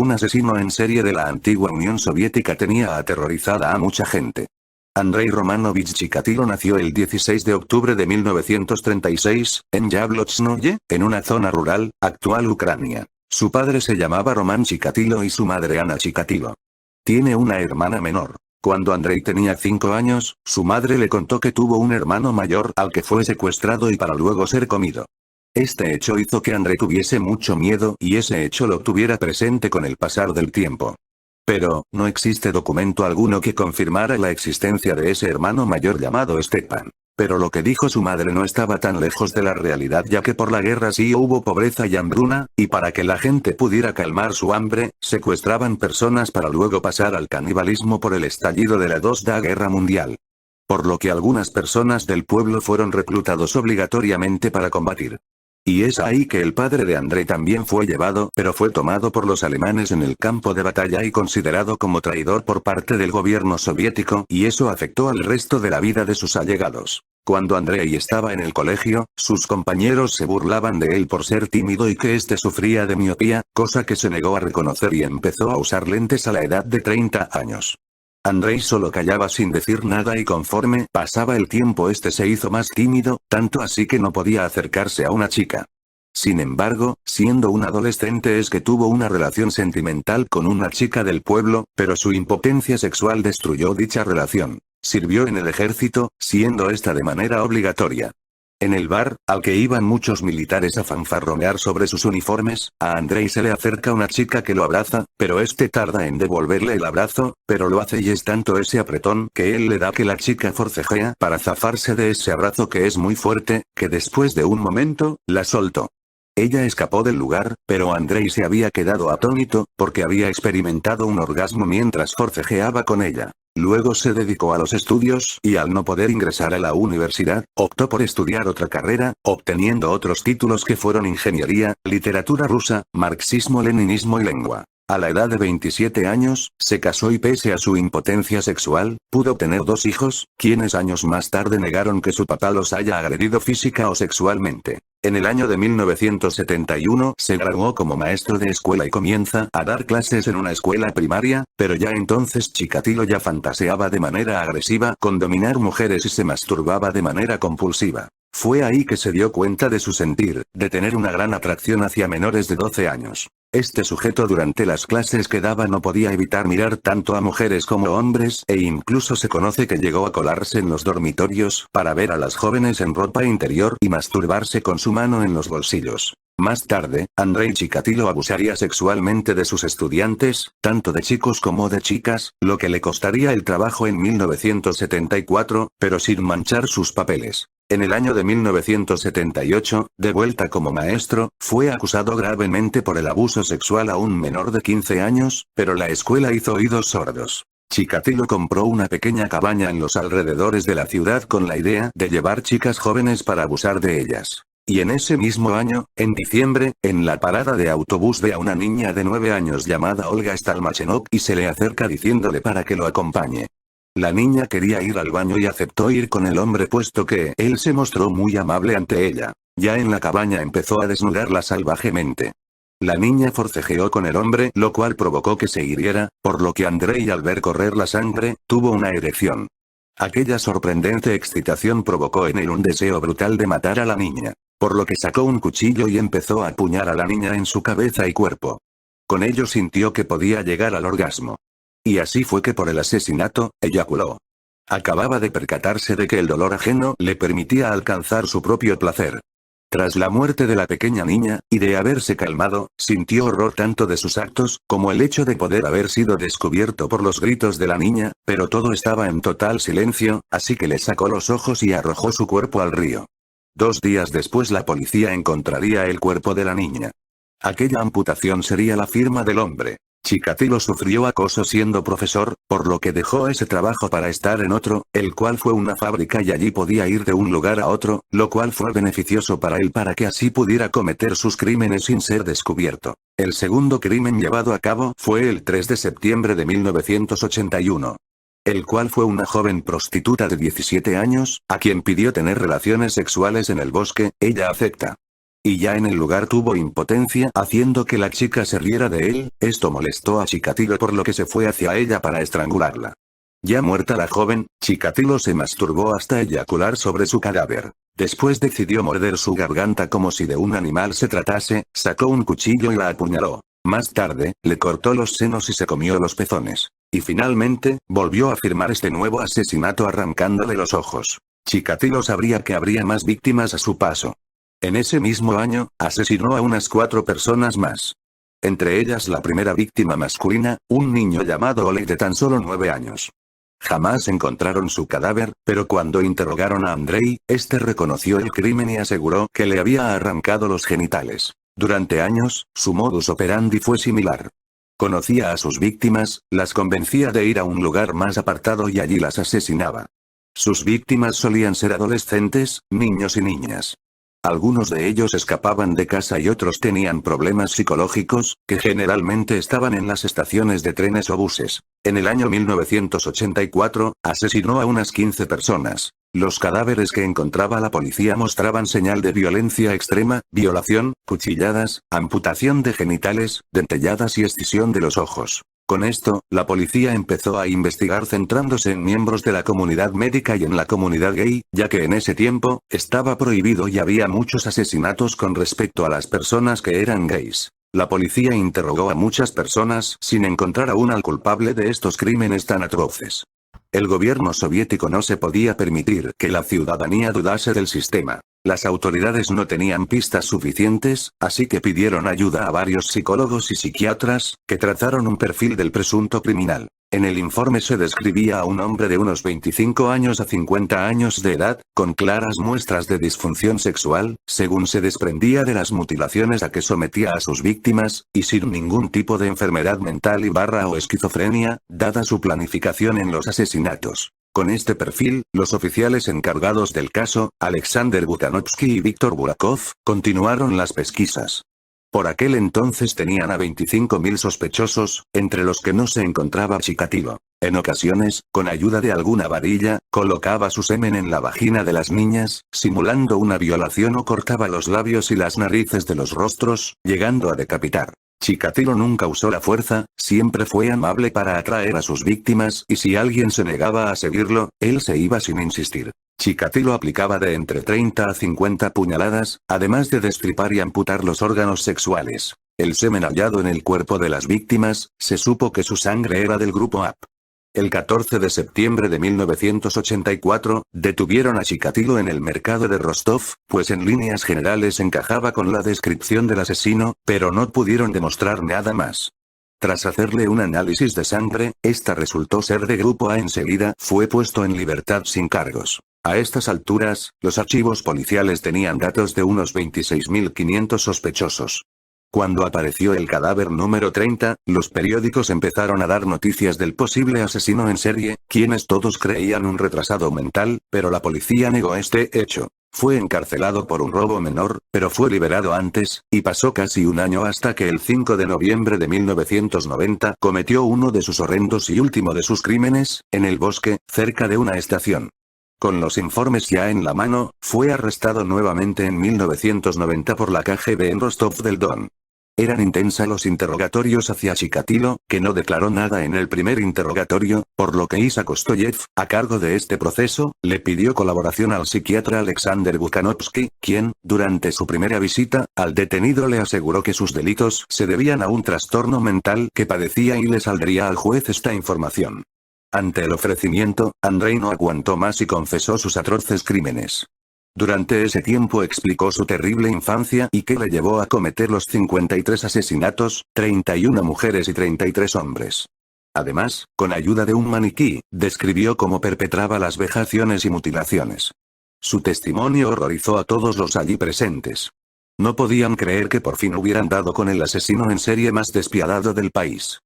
Un asesino en serie de la antigua Unión Soviética tenía aterrorizada a mucha gente. Andrei Romanovich Chikatilo nació el 16 de octubre de 1936, en Yablochnoye, en una zona rural, actual Ucrania. Su padre se llamaba Roman Chikatilo y su madre Ana Chikatilo. Tiene una hermana menor. Cuando Andrei tenía 5 años, su madre le contó que tuvo un hermano mayor al que fue secuestrado y para luego ser comido. Este hecho hizo que Andrei tuviese mucho miedo y ese hecho lo tuviera presente con el pasar del tiempo. Pero, no existe documento alguno que confirmara la existencia de ese hermano mayor llamado Stepan. Pero lo que dijo su madre no estaba tan lejos de la realidad, ya que por la guerra sí hubo pobreza y hambruna, y para que la gente pudiera calmar su hambre, secuestraban personas para luego pasar al canibalismo por el estallido de la Segunda Guerra Mundial. Por lo que algunas personas del pueblo fueron reclutados obligatoriamente para combatir. Y es ahí que el padre de Andrei también fue llevado, pero fue tomado por los alemanes en el campo de batalla y considerado como traidor por parte del gobierno soviético, y eso afectó al resto de la vida de sus allegados. Cuando Andrei estaba en el colegio, sus compañeros se burlaban de él por ser tímido y que éste sufría de miopía, cosa que se negó a reconocer y empezó a usar lentes a la edad de 30 años. Andrei solo callaba sin decir nada y conforme pasaba el tiempo este se hizo más tímido, tanto así que no podía acercarse a una chica. Sin embargo, siendo un adolescente es que tuvo una relación sentimental con una chica del pueblo, pero su impotencia sexual destruyó dicha relación. Sirvió en el ejército, siendo esta de manera obligatoria. En el bar, al que iban muchos militares a fanfarronear sobre sus uniformes, a Andrei se le acerca una chica que lo abraza, pero este tarda en devolverle el abrazo, pero lo hace y es tanto ese apretón que él le da que la chica forcejea para zafarse de ese abrazo que es muy fuerte, que después de un momento, la soltó. Ella escapó del lugar, pero Andrei se había quedado atónito, porque había experimentado un orgasmo mientras forcejeaba con ella. Luego se dedicó a los estudios, y al no poder ingresar a la universidad, optó por estudiar otra carrera, obteniendo otros títulos que fueron ingeniería, literatura rusa, marxismo-leninismo y lengua. A la edad de 27 años, se casó y pese a su impotencia sexual, pudo tener 2 hijos, quienes años más tarde negaron que su papá los haya agredido física o sexualmente. En el año de 1971 se graduó como maestro de escuela y comienza a dar clases en una escuela primaria, pero ya entonces Chikatilo ya fantaseaba de manera agresiva con dominar mujeres y se masturbaba de manera compulsiva. Fue ahí que se dio cuenta de su sentir, de tener una gran atracción hacia menores de 12 años. Este sujeto durante las clases que daba no podía evitar mirar tanto a mujeres como hombres, e incluso se conoce que llegó a colarse en los dormitorios para ver a las jóvenes en ropa interior y masturbarse con su mano en los bolsillos. Más tarde, Andrei Chikatilo abusaría sexualmente de sus estudiantes, tanto de chicos como de chicas, lo que le costaría el trabajo en 1974, pero sin manchar sus papeles. En el año de 1978, de vuelta como maestro, fue acusado gravemente por el abuso sexual a un menor de 15 años, pero la escuela hizo oídos sordos. Chikatilo compró una pequeña cabaña en los alrededores de la ciudad con la idea de llevar chicas jóvenes para abusar de ellas. Y en ese mismo año, en diciembre, en la parada de autobús ve a una niña de 9 años llamada Olga Stalmachenok y se le acerca diciéndole para que lo acompañe. La niña quería ir al baño y aceptó ir con el hombre puesto que él se mostró muy amable ante ella. Ya en la cabaña empezó a desnudarla salvajemente. La niña forcejeó con el hombre, lo cual provocó que se hiriera, por lo que Andrei al ver correr la sangre, tuvo una erección. Aquella sorprendente excitación provocó en él un deseo brutal de matar a la niña, por lo que sacó un cuchillo y empezó a apuñalar a la niña en su cabeza y cuerpo. Con ello sintió que podía llegar al orgasmo. Y así fue que por el asesinato, eyaculó. Acababa de percatarse de que el dolor ajeno le permitía alcanzar su propio placer. Tras la muerte de la pequeña niña, y de haberse calmado, sintió horror tanto de sus actos, como el hecho de poder haber sido descubierto por los gritos de la niña, pero todo estaba en total silencio, así que le sacó los ojos y arrojó su cuerpo al río. 2 días después la policía encontraría el cuerpo de la niña. Aquella amputación sería la firma del hombre. Chikatilo sufrió acoso siendo profesor, por lo que dejó ese trabajo para estar en otro, el cual fue una fábrica y allí podía ir de un lugar a otro, lo cual fue beneficioso para él para que así pudiera cometer sus crímenes sin ser descubierto. El segundo crimen llevado a cabo fue el 3 de septiembre de 1981. El cual fue una joven prostituta de 17 años, a quien pidió tener relaciones sexuales en el bosque, ella acepta. Y ya en el lugar tuvo impotencia haciendo que la chica se riera de él, esto molestó a Chikatilo por lo que se fue hacia ella para estrangularla. Ya muerta la joven, Chikatilo se masturbó hasta eyacular sobre su cadáver. Después decidió morder su garganta como si de un animal se tratase, sacó un cuchillo y la apuñaló. Más tarde, le cortó los senos y se comió los pezones. Y finalmente, volvió a firmar este nuevo asesinato arrancándole los ojos. Chikatilo sabría que habría más víctimas a su paso. En ese mismo año, asesinó a unas 4 personas más. Entre ellas la primera víctima masculina, un niño llamado Oleg de tan solo 9 años. Jamás encontraron su cadáver, pero cuando interrogaron a Andrei, este reconoció el crimen y aseguró que le había arrancado los genitales. Durante años, su modus operandi fue similar. Conocía a sus víctimas, las convencía de ir a un lugar más apartado y allí las asesinaba. Sus víctimas solían ser adolescentes, niños y niñas. Algunos de ellos escapaban de casa y otros tenían problemas psicológicos, que generalmente estaban en las estaciones de trenes o buses. En el año 1984, asesinó a unas 15 personas. Los cadáveres que encontraba la policía mostraban señal de violencia extrema, violación, cuchilladas, amputación de genitales, dentelladas y escisión de los ojos. Con esto, la policía empezó a investigar centrándose en miembros de la comunidad médica y en la comunidad gay, ya que en ese tiempo, estaba prohibido y había muchos asesinatos con respecto a las personas que eran gays. La policía interrogó a muchas personas sin encontrar aún al culpable de estos crímenes tan atroces. El gobierno soviético no se podía permitir que la ciudadanía dudase del sistema. Las autoridades no tenían pistas suficientes, así que pidieron ayuda a varios psicólogos y psiquiatras, que trazaron un perfil del presunto criminal. En el informe se describía a un hombre de unos 25 años a 50 años de edad, con claras muestras de disfunción sexual, según se desprendía de las mutilaciones a que sometía a sus víctimas, y sin ningún tipo de enfermedad mental o esquizofrenia, dada su planificación en los asesinatos. Con este perfil, los oficiales encargados del caso, Alexander Butanovsky y Víctor Burakov, continuaron las pesquisas. Por aquel entonces tenían a 25.000 sospechosos, entre los que no se encontraba Chikatilo. En ocasiones, con ayuda de alguna varilla, colocaba su semen en la vagina de las niñas, simulando una violación o cortaba los labios y las narices de los rostros, llegando a decapitar. Chikatilo nunca usó la fuerza, siempre fue amable para atraer a sus víctimas y si alguien se negaba a seguirlo, él se iba sin insistir. Chikatilo aplicaba de entre 30 a 50 puñaladas, además de destripar y amputar los órganos sexuales. El semen hallado en el cuerpo de las víctimas, se supo que su sangre era del grupo AP. El 14 de septiembre de 1984, detuvieron a Chikatilo en el mercado de Rostov, pues en líneas generales encajaba con la descripción del asesino, pero no pudieron demostrar nada más. Tras hacerle un análisis de sangre, esta resultó ser de grupo A. Enseguida fue puesto en libertad sin cargos. A estas alturas, los archivos policiales tenían datos de unos 26.500 sospechosos. Cuando apareció el cadáver número 30, los periódicos empezaron a dar noticias del posible asesino en serie, quienes todos creían un retrasado mental, pero la policía negó este hecho. Fue encarcelado por un robo menor, pero fue liberado antes, y pasó casi un año hasta que el 5 de noviembre de 1990 cometió uno de sus horrendos y último de sus crímenes, en el bosque, cerca de una estación. Con los informes ya en la mano, fue arrestado nuevamente en 1990 por la KGB en Rostov del Don. Eran intensos los interrogatorios hacia Chikatilo, que no declaró nada en el primer interrogatorio, por lo que Isa Kostoyev, a cargo de este proceso, le pidió colaboración al psiquiatra Alexander Butanovsky, quien, durante su primera visita, al detenido le aseguró que sus delitos se debían a un trastorno mental que padecía y le saldría al juez esta información. Ante el ofrecimiento, Andrei no aguantó más y confesó sus atroces crímenes. Durante ese tiempo explicó su terrible infancia y que le llevó a cometer los 53 asesinatos, 31 mujeres y 33 hombres. Además, con ayuda de un maniquí, describió cómo perpetraba las vejaciones y mutilaciones. Su testimonio horrorizó a todos los allí presentes. No podían creer que por fin hubieran dado con el asesino en serie más despiadado del país.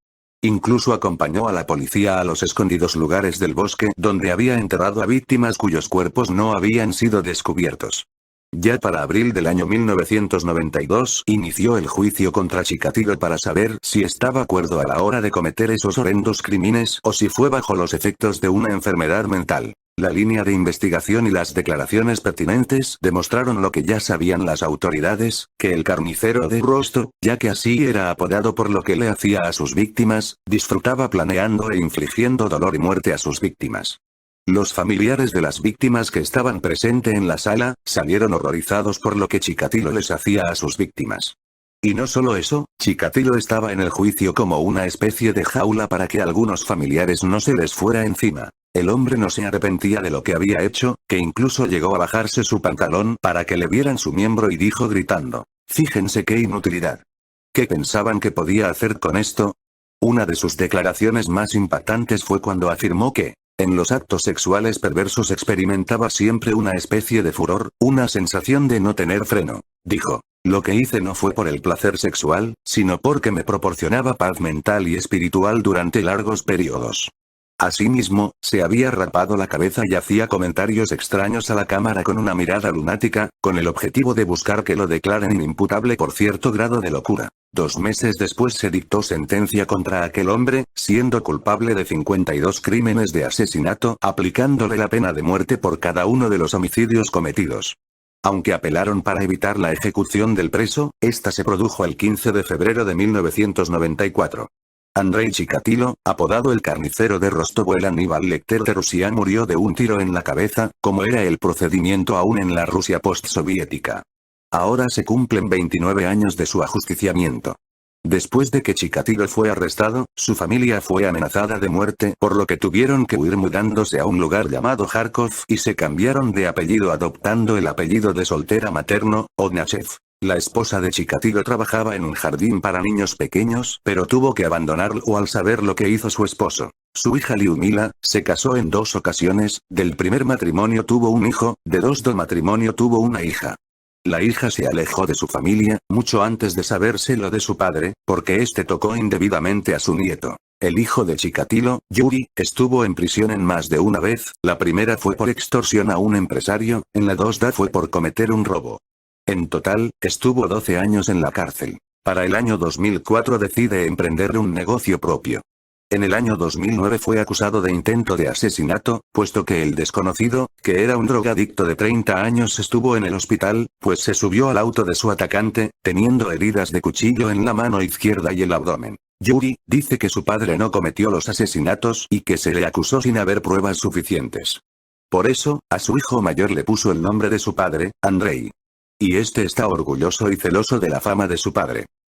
Incluso acompañó a la policía a los escondidos lugares del bosque donde había enterrado a víctimas cuyos cuerpos no habían sido descubiertos. Ya para abril del año 1992 inició el juicio contra Chikatilo para saber si estaba cuerdo a la hora de cometer esos horrendos crímenes o si fue bajo los efectos de una enfermedad mental. La línea de investigación y las declaraciones pertinentes demostraron lo que ya sabían las autoridades, que el carnicero de Rostov, ya que así era apodado por lo que le hacía a sus víctimas, disfrutaba planeando e infligiendo dolor y muerte a sus víctimas. Los familiares de las víctimas que estaban presentes en la sala, salieron horrorizados por lo que Chikatilo les hacía a sus víctimas. Y no solo eso, Chikatilo estaba en el juicio como una especie de jaula para que algunos familiares no se les fuera encima. El hombre no se arrepentía de lo que había hecho, que incluso llegó a bajarse su pantalón para que le vieran su miembro y dijo gritando: "Fíjense qué inutilidad. ¿Qué pensaban que podía hacer con esto?". Una de sus declaraciones más impactantes fue cuando afirmó que, en los actos sexuales perversos experimentaba siempre una especie de furor, una sensación de no tener freno. Dijo: "Lo que hice no fue por el placer sexual, sino porque me proporcionaba paz mental y espiritual durante largos periodos". Asimismo, se había rapado la cabeza y hacía comentarios extraños a la cámara con una mirada lunática, con el objetivo de buscar que lo declaren inimputable por cierto grado de locura. 2 meses después se dictó sentencia contra aquel hombre, siendo culpable de 52 crímenes de asesinato, aplicándole la pena de muerte por cada uno de los homicidios cometidos. Aunque apelaron para evitar la ejecución del preso, esta se produjo el 15 de febrero de 1994. Andrei Chikatilo, apodado el carnicero de Rostov o el Aníbal Lecter de Rusia, murió de un tiro en la cabeza, como era el procedimiento aún en la Rusia postsoviética. Ahora se cumplen 29 años de su ajusticiamiento. Después de que Chikatilo fue arrestado, su familia fue amenazada de muerte, por lo que tuvieron que huir mudándose a un lugar llamado Kharkov y se cambiaron de apellido adoptando el apellido de soltera materno, Odnachev. La esposa de Chikatilo trabajaba en un jardín para niños pequeños, pero tuvo que abandonarlo al saber lo que hizo su esposo. Su hija Liudmila, se casó en 2 ocasiones, del primer matrimonio tuvo un hijo, de dos matrimonio tuvo una hija. La hija se alejó de su familia, mucho antes de saberse lo de su padre, porque este tocó indebidamente a su nieto. El hijo de Chikatilo, Yuri, estuvo en prisión en más de una vez, la primera fue por extorsión a un empresario, en la segunda fue por cometer un robo. En total, estuvo 12 años en la cárcel. Para el año 2004 decide emprender un negocio propio. En el año 2009 fue acusado de intento de asesinato, puesto que el desconocido, que era un drogadicto de 30 años, estuvo en el hospital, pues se subió al auto de su atacante, teniendo heridas de cuchillo en la mano izquierda y el abdomen. Yuri dice que su padre no cometió los asesinatos y que se le acusó sin haber pruebas suficientes. Por eso, a su hijo mayor le puso el nombre de su padre, Andrei. Y este está orgulloso y celoso de la fama de su padre.